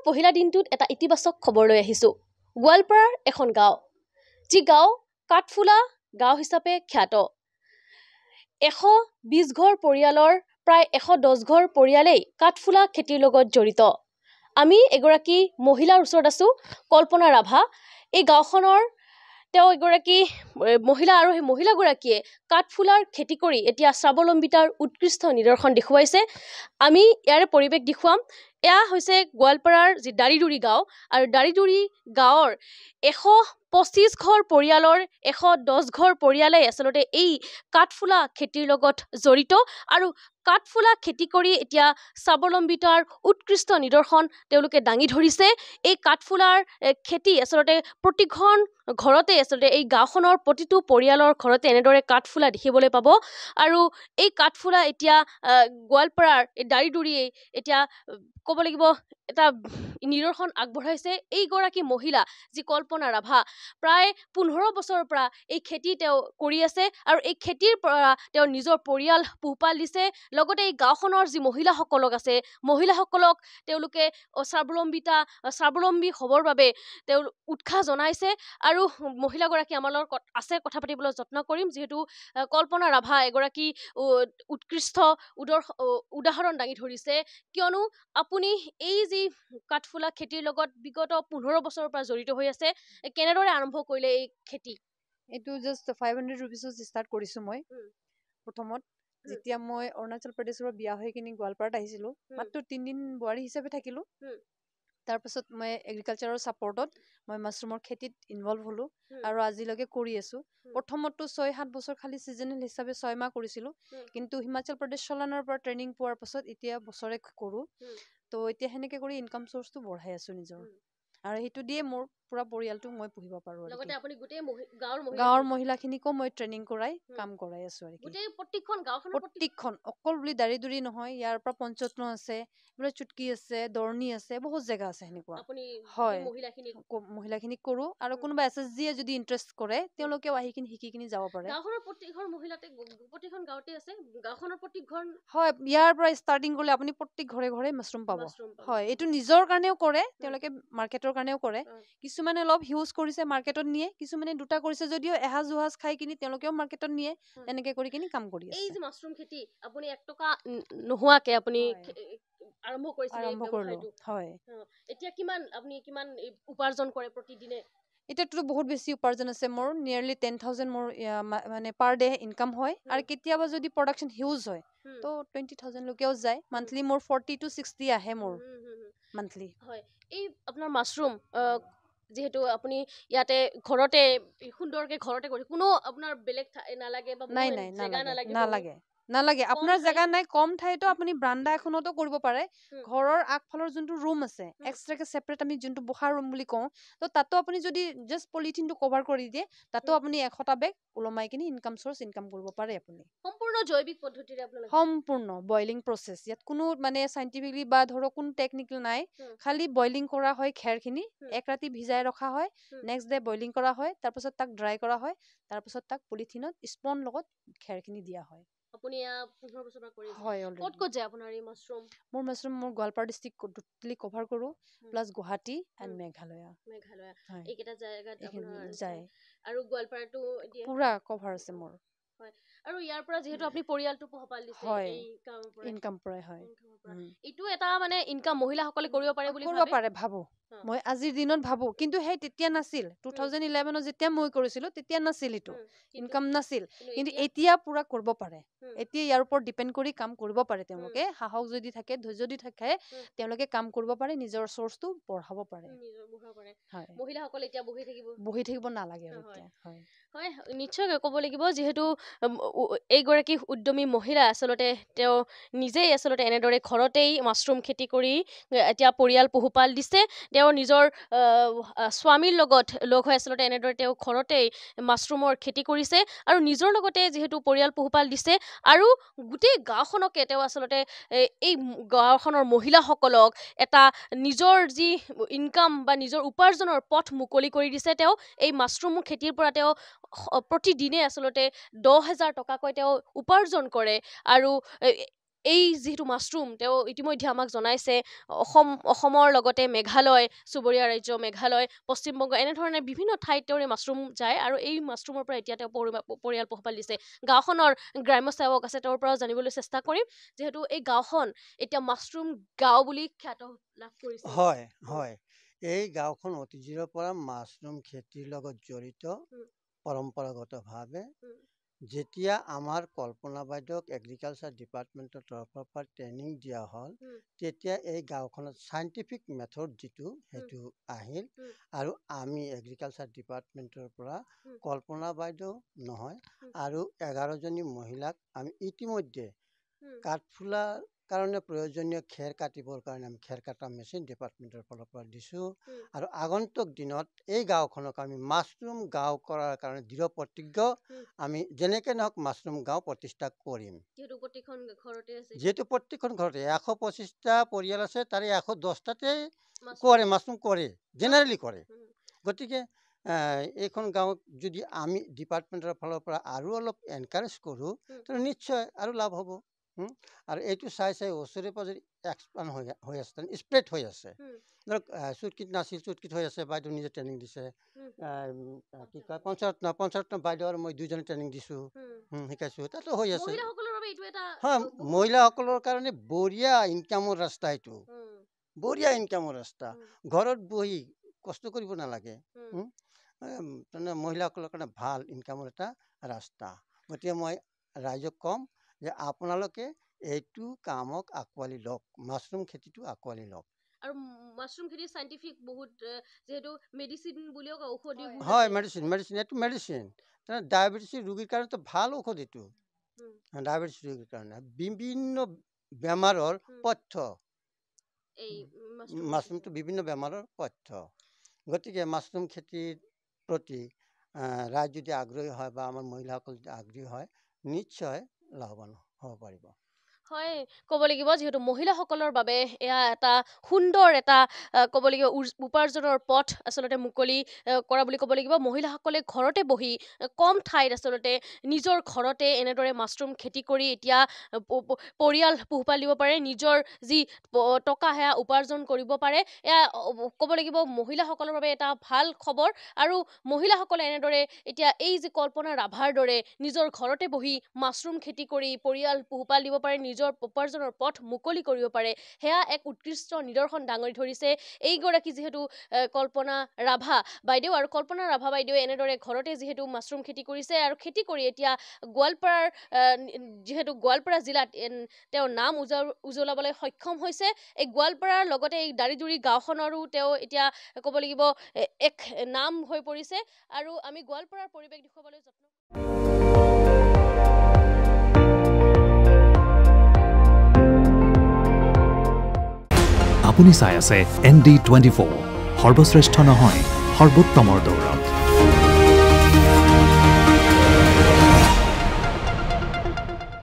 পহিলা দিনটোত এটা ইতিবাচক খবৰ লৈ আহিছোঁ। গোৱালপাৰাৰ এখন গাঁও, যি গাঁও কাঠফুলা গাঁও হিচাপে খ্যাত। 120 ঘৰ পৰিয়ালৰ প্ৰায় 110 ঘৰ পৰিয়ালেই কাঠফুলা খেতিৰ লগত জড়িত। আমি এগৰাকী মহিলাৰ ওচৰত আছোঁ, কল্পনা ৰাভা। এই গাঁওখনৰ তেওঁ এগৰাকী মহিলা আৰু সেই মহিলাগৰাকীয়ে কাঠফুলাৰ খেতি কৰি এতিয়া স্বাৱলম্বিতাৰ উৎকৃষ্ট নিদৰ্শন দেখুৱাইছে। আমি ইয়াৰে পৰিৱেশ দেখুৱাম। এয়া হৈছে গোৱালপাৰাৰ যি দাৰিদুৰি গাঁও, আৰু দাৰিদুৰি গাঁৱৰ 125 ঘৰ পৰিয়ালৰ 110 ঘৰ পৰিয়ালে আচলতে এই কাঠফুলা খেতিৰ লগত জড়িত, আৰু কাঠফুলা খেতি কৰি এতিয়া স্বাৱলম্বিতাৰ উৎকৃষ্ট নিদৰ্শন তেওঁলোকে দাঙি ধৰিছে। এই কাঠফুলাৰ খেতি আচলতে প্ৰতিখন ঘৰতে আচলতে এই গাঁওখনৰ প্ৰতিটো পৰিয়ালৰ ঘৰতে এনেদৰে কাঠফুলা দেখিবলৈ পাব। আৰু এই কাঠফুলা এতিয়া গোৱালপাৰাৰ এই দাৰিদুৰিয়ে এতিয়া ক'ব লাগিব এটা নিদৰ্শন আগবঢ়াইছে। এইগৰাকী মহিলা যি কল্পনা ৰাভা, প্ৰায় 15 বছৰৰ পৰা এই খেতি তেওঁ কৰি আছে, আৰু এই খেতিৰ পৰা তেওঁ নিজৰ পৰিয়াল পোহপাল দিছে। লগতে এই গাঁওখনৰ যি মহিলাসকলক আছে, মহিলাসকলক তেওঁলোকে স্বাৱলম্বী হ'বৰ বাবে তেওঁ উৎসাহ জনাইছে। আৰু মহিলাগৰাকী আমাৰ লগত আছে, কথা পাতিবলৈ যত্ন কৰিম। যিহেতু কল্পনা ৰাভা এগৰাকী উৎকৃষ্ট উদাহৰণ দাঙি ধৰিছে, কিয়নো আপুনি এই যি কাঠফুলা খেতিৰ লগত বিগত 15 বছৰৰ পৰা জড়িত হৈ আছে, কেনেদৰে আৰম্ভ কৰিলে এই খেতি? এইটো জাষ্ট 500 ৰুপিছত ষ্টাৰ্ট কৰিছোঁ মই। প্ৰথমত যেতিয়া মই অৰুণাচল প্ৰদেশৰ পৰা বিয়া হৈ কিনি গোৱালপাৰাত আহিছিলোঁ, মাত্ৰ 3 দিন বোৱাৰী হিচাপে থাকিলোঁ। তাৰপাছত মই এগ্ৰিকালচাৰৰ ছাপৰ্টত মই মাছৰুমৰ খেতিত ইনভলভ হ'লোঁ, আৰু আজিলৈকে কৰি আছোঁ। প্ৰথমতো 6-7 বছৰ খালি ছিজনেল হিচাপে 6 মাহ কৰিছিলোঁ, কিন্তু হিমাচল প্ৰদেশ চলানৰ পৰা ট্ৰেইনিং পোৱাৰ পাছত এতিয়া বছৰে কৰোঁ। তো এতিয়া সেনেকৈ কৰি ইনকাম চ'ৰ্চটো বঢ়াই আছোঁ নিজৰ, আৰু সেইটো দিয়ে মোৰ পুৰা পৰিয়ালটো মই পুহিব পাৰোঁ। লগতে আপুনি গোটেই গাঁৱৰ মহিলাখিনিকো মই ট্ৰেইনিং কৰাই কাম কৰাই আছোঁ। আৰু প্ৰতিখন অকল বুলি দাৰিদুৰি নহয়, ইয়াৰ পৰা পঞ্চৰত্ন আছে, এইবিলাক চুটকি আছে, দৰণি আছে, বহুত জেগা আছে সেনেকুৱা। হয়, মহিলাখিনিক কৰোঁ, আৰু কোনোবা SSGয়ে যদি ইণ্টাৰেষ্ট কৰে তেওঁলোকেও আহি কিনি শিকি কিনি যাব পাৰে। হয়, ইয়াৰ পৰা ষ্টাৰ্টিং কৰিলে আপুনি প্ৰত্যেক ঘৰে ঘৰে মাছৰুম পাব। হয়, এইটো নিজৰ কাৰণেও কৰে, তেওঁলোকে মাৰ্কেটৰ কাৰণেও কৰে। কিছুমানে অলপ হিউজ কৰিছে, মাৰ্কেটত নিয়ে। কিছুমানে 2টা কৰিছে যদিও এসাঁজ খাই কিনি তেওঁলোকেও মাৰ্কেটত নিয়ে। এনেকে কৰি কিনি কাম কৰি আছে। এই যে মাছৰুম খেতি আপুনি 1 টকা নোহোৱাকে আপুনি আৰম্ভ কৰিছিল এই ব্যৱসায়টো। হয়, এতিয়া কিমান উপাৰ্জন কৰে প্ৰতিদিনে? এতিয়াতো বহুত বেছি উপাৰ্জন আছে মোৰ। নিয়াৰলি 10,000 মোৰ মানে পাৰ ডে ইনকাম হয়, আৰু কেতিয়াবা যদি প্ৰডাকশ্যন হিউজ হয় তো 20,000 লৈকেও যায়। মান্থলি মোৰ 40 to 60 আহে মোৰ মান্থলি। হয়, এই আপোনাৰ মাছৰুম যেহেতু আপুনি ইয়াতে ঘৰতে সুন্দৰকে ঘৰতে কৰি, কোনো আপোনাৰ বেলেগ নালাগে বা জেগা নালাগে। আপোনাৰ জেগা নাই, কম ঠাইতো আপুনি ব্ৰাণ্ডা এখনতো কৰিব পাৰে। ঘৰৰ আগফালৰ যোনটো ৰুম আছে, এক্সট্ৰাকে ছেপাৰেট আমি যোনটো বহা ৰুম বুলি কওঁ, তো তাতো আপুনি যদি জাষ্ট পলিথিনটো কভাৰ কৰি দিয়ে, তাতো আপুনি 100টা বেগ ওলমাই কিনি ইনকাম চ'ৰ্চ ইনকাম কৰিব পাৰে আপুনি। সম্পূৰ্ণ জৈৱিক পদ্ধতিৰে আপোনালোকে? সম্পূৰ্ণ বইলিং প্ৰচেছ। ইয়াত কোনো মানে চাইণ্টিফিকলি বা ধৰক কোনো টেকনিকেল নাই। খালি বইলিং কৰা হয় খেৰখিনি, 1 ৰাতি ভিজাই ৰখা হয়, নেক্সট ডে বইলিং কৰা হয়, তাৰপিছত তাক ড্ৰাই কৰা হয়, তাৰপিছত তাক পলিথিনত স্পন লগত খেৰখিনি দিয়া হয়। আপুনি 15 বছৰ পৰা কৰি আছে? হয়, ক'ত যায় আপোনাৰ এই মাছৰুম? মোৰ গোৱালপাৰা ডিষ্ট্ৰিক্ট টোটেলি কভাৰ কৰোঁ, প্লাছ গুৱাহাটী এণ্ড মেঘালয়া। এইকেইটা জায়গাত আপোনাৰ যায়, আৰু গোৱালপাৰাটো পুৰা কভাৰ আছে মোৰ। হয়, আৰু ইয়াৰ পৰা যিহেতু আপুনি পৰিয়ালটো পোহপাল দিছে এই ইনকাম পৰাই। হয়, এইটো এটা মানে ইনকাম মহিলাসকলে কৰিব পাৰে বুলি ভাবো মই আজিৰ দিনত ভাবো, কিন্তু সেই তেতিয়া নাছিল। 2011ত যেতিয়া মই কৰিছিলোঁ তেতিয়া নাছিল, এইটো ইনকাম নাছিল। কিন্তু এতিয়া পুৰা কৰিব পাৰে। এতিয়া ইয়াৰ ওপৰত ডিপেণ্ড কৰি কাম কৰিব পাৰে। তেওঁলোকে সাহস যদি থাকে, ধৈৰ্য যদি থাকে, তেওঁলোকে কাম কৰিব পাৰে, নিজৰ চ'ৰ্চটো বঢ়াব পাৰে। মহিলাসকলে এতিয়া বহি থাকিব নালাগে। হয়, নিশ্চয়কৈ ক'ব লাগিব, যিহেতু এইগৰাকী উদ্যমী মহিলা আচলতে তেওঁ নিজেই আচলতে এনেদৰে ঘৰতেই মাছৰুম খেতি কৰি এতিয়া পৰিয়াল পোহপাল দিছে। তেওঁ নিজৰ স্বামীৰ লগত লগ হৈ আচলতে এনেদৰে তেওঁ ঘৰতেই মাছৰুমৰ খেতি কৰিছে, আৰু নিজৰ লগতে যিহেতু পৰিয়াল পোহপাল দিছে, আৰু গোটেই গাঁওখনকে তেওঁ আচলতে এই গাঁওখনৰ মহিলাসকলক এটা নিজৰ যি ইনকাম বা নিজৰ উপাৰ্জনৰ পথ মুকলি কৰি দিছে। তেওঁ এই মাছৰুম খেতিৰ পৰা তেওঁ প্ৰতিদিনে আচলতে 10,000 টকাকৈ তেওঁ উপাৰ্জন কৰে, আৰু এই যিহেতু মাছৰুম তেওঁ ইতিমধ্যে আমাক জনাইছে অসমৰ লগতে মেঘালয়, চুবুৰীয়া ৰাজ্য মেঘালয়, পশ্চিমবংগ এনেধৰণে বিভিন্ন ঠাইত তেওঁৰ এই মাছৰুম যায় আৰু এই মাছৰুমৰ পৰা এতিয়া তেওঁ পৰিয়াল পোহপাল দিছে। গাঁওখনৰ গ্ৰাম্য সেৱক আছে, তেওঁৰ পৰাও জানিবলৈ চেষ্টা কৰিম, যিহেতু এই গাঁওখন এতিয়া মাছৰুম গাঁও বুলি খ্যাত লাভ কৰিছে। হয় হয়, এই গাঁওখন অতীজৰ পৰা মাছৰুম খেতিৰ লগত জড়িত পৰম্পৰাগতভাৱে। যেতিয়া আমাৰ কল্পনা বাইদেউক এগ্ৰিকালচাৰ ডিপাৰ্টমেণ্টৰ তৰফৰ পৰা ট্ৰেইনিং দিয়া হ'ল, তেতিয়া এই গাঁওখনত চাইণ্টিফিক মেথড যিটো সেইটো আহিল আৰু আমি এগ্ৰিকালচাৰ ডিপাৰ্টমেণ্টৰ পৰা কল্পনা বাইদেউ নহয় আৰু 11জনী মহিলাক আমি ইতিমধ্যে কাঠফুলাৰ কাৰণে প্ৰয়োজনীয় খেৰ কাটিবৰ কাৰণে আমি খেৰ কটা মেচিন ডিপাৰ্টমেণ্টৰ ফালৰ পৰা দিছোঁ আৰু আগন্তুক দিনত এই গাঁওখনক আমি মাছৰুম গাঁও কৰাৰ কাৰণে দৃঢ় প্ৰতিজ্ঞ আমি যেনেকৈ নহওক মাছৰুম গাঁও প্ৰতিষ্ঠা কৰিম। যিহেতু প্ৰত্যেকখন ঘৰতে 125টা পৰিয়াল আছে, তাৰে 110টাতে কৰে মাছৰুম কৰে, জেনেৰেলি কৰে। গতিকে এইখন গাঁৱত যদি আমি ডিপাৰ্টমেণ্টৰ ফালৰ পৰা আৰু অলপ এনকাৰেজ কৰোঁ তেন্তে নিশ্চয় আৰু লাভ হ'ব। আৰু এইটো চাই ওচৰে পাজৰে এক্সপাণ্ড হৈ আছে, স্প্ৰেড হৈ আছে। ধৰক চুটকিট নাছিল, চুটকিট হৈ আছে, বাইদেউ নিজে ট্ৰেইনিং দিছে। কি কয় পঞ্চায়ত বাইদেউ আৰু মই 2জনে ট্ৰেইনিং দিছোঁ, শিকাইছোঁ, তাতো হৈ আছে। হয়, মহিলাসকলৰ কাৰণে বঢ়িয়া ইনকামৰ ৰাস্তা, এইটো বঢ়িয়া ইনকামৰ ৰাস্তা। ঘৰত বহি কষ্ট কৰিব নালাগে, তাৰমানে মহিলাসকলৰ কাৰণে ভাল ইনকামৰ এটা ৰাস্তা। গতিকে মই ৰাইজক ক'ম যে আপোনালোকে এইটো কামক আঁকোৱালি লওক, মাছৰুম খেতিটো আঁকোৱালি লওক। আৰু মাছৰুম খেতি সাইন্টিফিক বহুত, যেহেতু মেডিসিন বুলিও ঔষধি গুণ আছে। হয়, মেডিসিন এটো মেডিসিন। ডায়াবেটিস ৰোগীৰ কাৰণে তো ভাল ঔষধ এটো। ডায়াবেটিস ৰোগীৰ কাৰণে বিভিন্ন বেমাৰৰ পথ্য, এই মাছৰুমটো বিভিন্ন বেমাৰৰ পথ্য। গতিকে মাছৰুম খেতিৰ প্ৰতি ৰাইজ যদি আগ্ৰহী হয় বা আমাৰ মহিলাসকল যদি আগ্ৰহী হয়, নিশ্চয় লাভৱান হ'ব পাৰিব। হয়, ক'ব লাগিব যেহেতু মহিলাসকলৰ বাবে এয়া এটা সুন্দৰ এটা ক'ব লাগিব উপাৰ্জনৰ পথ আচলতে মুকলি কৰা বুলি ক'ব লাগিব। মহিলাসকলে ঘৰতে বহি কম ঠাইত আচলতে নিজৰ ঘৰতে এনেদৰে মাছৰুম খেতি কৰি এতিয়া পৰিয়াল পোহপাল দিব পাৰে, নিজৰ যি টকা সেয়া উপাৰ্জন কৰিব পাৰে। এয়া ক'ব লাগিব মহিলাসকলৰ বাবে এটা ভাল খবৰ। আৰু মহিলাসকলে এনেদৰে এতিয়া এই যি কল্পনা ৰাভাৰ দৰে নিজৰ ঘৰতে বহি মাছৰুম খেতি কৰি পৰিয়াল পোহপাল দিব পাৰে, নিজৰ উপাৰ্জনৰ পথ মুকলি কৰিব পাৰে, সেয়া এক উৎকৃষ্ট নিদৰ্শন দাঙৰি ধৰিছে এইগৰাকী যিহেতু কল্পনা ৰাভা বাইদেউ। আৰু কল্পনা ৰাভা বাইদেৱে এনেদৰে ঘৰতে যিহেতু মাছৰুম খেতি কৰিছে আৰু খেতি কৰি এতিয়া গোৱালপাৰাৰ যিহেতু গোৱালপাৰা জিলাত তেওঁৰ নাম উজ্বলাবলৈ সক্ষম হৈছে। এই গোৱালপাৰাৰ লগতে এই দাৰিজুৰি গাঁওখনৰো তেওঁ এতিয়া ক'ব লাগিব এক নাম হৈ পৰিছে। আৰু আমি গোৱালপাৰাৰ পৰিৱেশ দেখুৱাবলৈ যত্ন আপুনি চাই আছে ND24, সৰ্বশ্ৰেষ্ঠ নহয় সৰ্বোত্তমৰ দৌৰ।